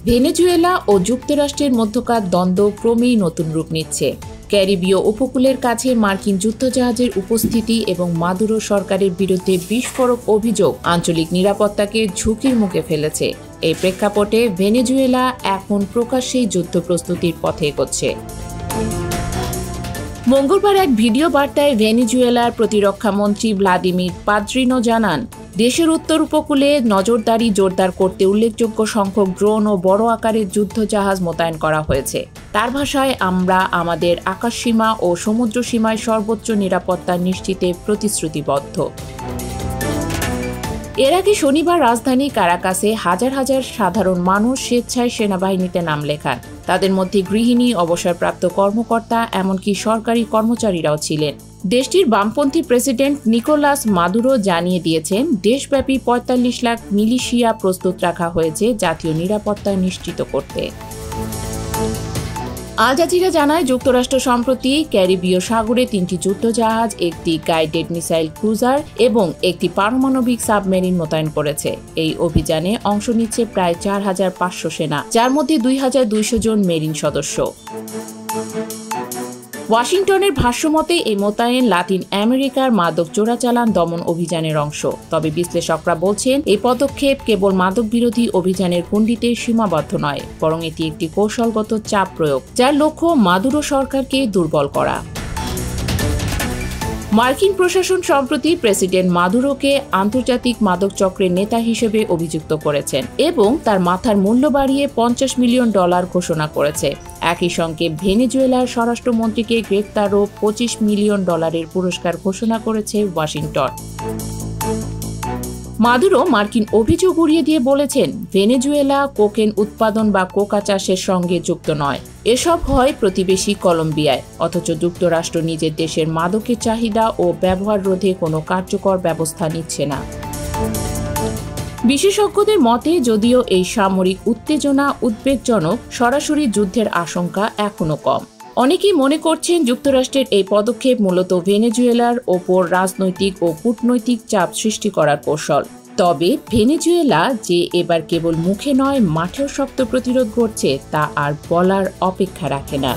Venezuela ও যুক্তরাষ্ট্রের মধ্যকার দ্বন্দ্ব ক্রমেই নতুন রূপ নিচ্ছে। ক্যারিবীয় উপকূলের কাছে মার্কিন যুদ্ধজাহাজের উপস্থিতি এবং মাদুরো সরকারের বিরুদ্ধে বিস্ফোরক অভিযোগ আঞ্চলিক নিরাপত্তাকে ঝুঁকির মুখে ফেলেছে। এই প্রেক্ষাপটে ভেনেজুয়েলা এখন প্রকাশ্যেই যুদ্ধ প্রস্তুতির পথে এগোচ্ছে। মঙ্গলবার এক ভিডিও বার্তায় ভেনেজুয়েলার প্রতিরক্ষামন্ত্রী ভ্লাদিমির পাদ্রিনো জানান, দেশের উত্তর উপকূলে নজরদারি জোরদার করতে উল্লেখযোগ্য সংখ্যক ড্রোন ও বড় আকারের যুদ্ধজাহাজ মোতায়েন করা হয়েছে। তার ভাষায়, আমরা আমাদের আকাশসীমা ও সমুদ্র সীমায় সর্বোচ্চ নিরাপত্তা নিশ্চিতে প্রতিশ্রুতিবদ্ধ। এর আগে শনিবার রাজধানী কারাকাসে হাজার হাজার সাধারণ মানুষ স্বেচ্ছায় সেনাবাহিনীতে নাম লেখান। তাদের মধ্যে গৃহিণী, অবসরপ্রাপ্ত কর্মকর্তা, এমনকি সরকারি কর্মচারীরাও ছিলেন। দেশটির বামপন্থী প্রেসিডেন্ট নিকোলাস মাদুরো জানিয়ে দিয়েছেন, দেশব্যাপী ৪৫ লাখ মিলিশিয়া প্রস্তুত রাখা হয়েছে জাতীয় নিরাপত্তা নিশ্চিত করতে। আল জাজিরা জানায়, যুক্তরাষ্ট্র সম্প্রতি ক্যারিবীয় সাগরে ৩টি যুদ্ধজাহাজ, একটি গাইডেড মিসাইল ক্রুজার এবং একটি পারমাণবিক সাবমেরিন মোতায়েন করেছে। এই অভিযানে অংশ নিচ্ছে প্রায় ৪৫০০ সেনা, যার মধ্যে ২২০০ জন মেরিন সদস্য। ওয়াশিংটনের ভাষ্যমতে এই মোতায়েন লাতিন আমেরিকার মাদক চোরাচালান দমন অভিযানের অংশ। তবে বিশ্লেষকরা বলছেন, এই পদক্ষেপ কেবল মাদক বিরোধী অভিযানের গণ্ডিতে সীমাবদ্ধ নয়, বরং এটি একটি কৌশলগত চাপ প্রয়োগ, যার লক্ষ্য মাদুরো সরকারকে দুর্বল করা। মার্কিন প্রশাসন সম্প্রতি প্রেসিডেন্ট মাদুরোকে আন্তর্জাতিক মাদক চক্রের নেতা হিসেবে অভিযুক্ত করেছেন এবং তার মাথার মূল্য বাড়িয়ে $৫০ মিলিয়ন ঘোষণা করেছে। একই সঙ্গে ভেনেজুয়েলার স্বরাষ্ট্রমন্ত্রীকে গ্রেপ্তার ও $২৫ মিলিয়ন পুরস্কার ঘোষণা করেছে ওয়াশিংটন। মাদুরো মার্কিন অভিযোগ উড়িয়ে দিয়ে বলেছেন, ভেনেজুয়েলা কোকেন উৎপাদন বা কোকা চাষের সঙ্গে যুক্ত নয়। এসব হয় প্রতিবেশী কলম্বিয়ায়, অথচ যুক্তরাষ্ট্র নিজের দেশের মাদকের চাহিদা ও ব্যবহার রোধে কোনো কার্যকর ব্যবস্থা নিচ্ছে না। বিশেষজ্ঞদের মতে, যদিও এই সামরিক উত্তেজনা উদ্বেগজনক, সরাসরি যুদ্ধের আশঙ্কা এখনো কম। অনেকেই মনে করছেন, যুক্তরাষ্ট্রের এই পদক্ষেপ মূলত ভেনেজুয়েলার ওপর রাজনৈতিক ও কূটনৈতিক চাপ সৃষ্টি করার কৌশল। তবে ভেনেজুয়েলা যে এবার কেবল মুখে নয়, মাঠেও শক্ত প্রতিরোধ গড়ছে, তা আর বলার অপেক্ষা রাখে না।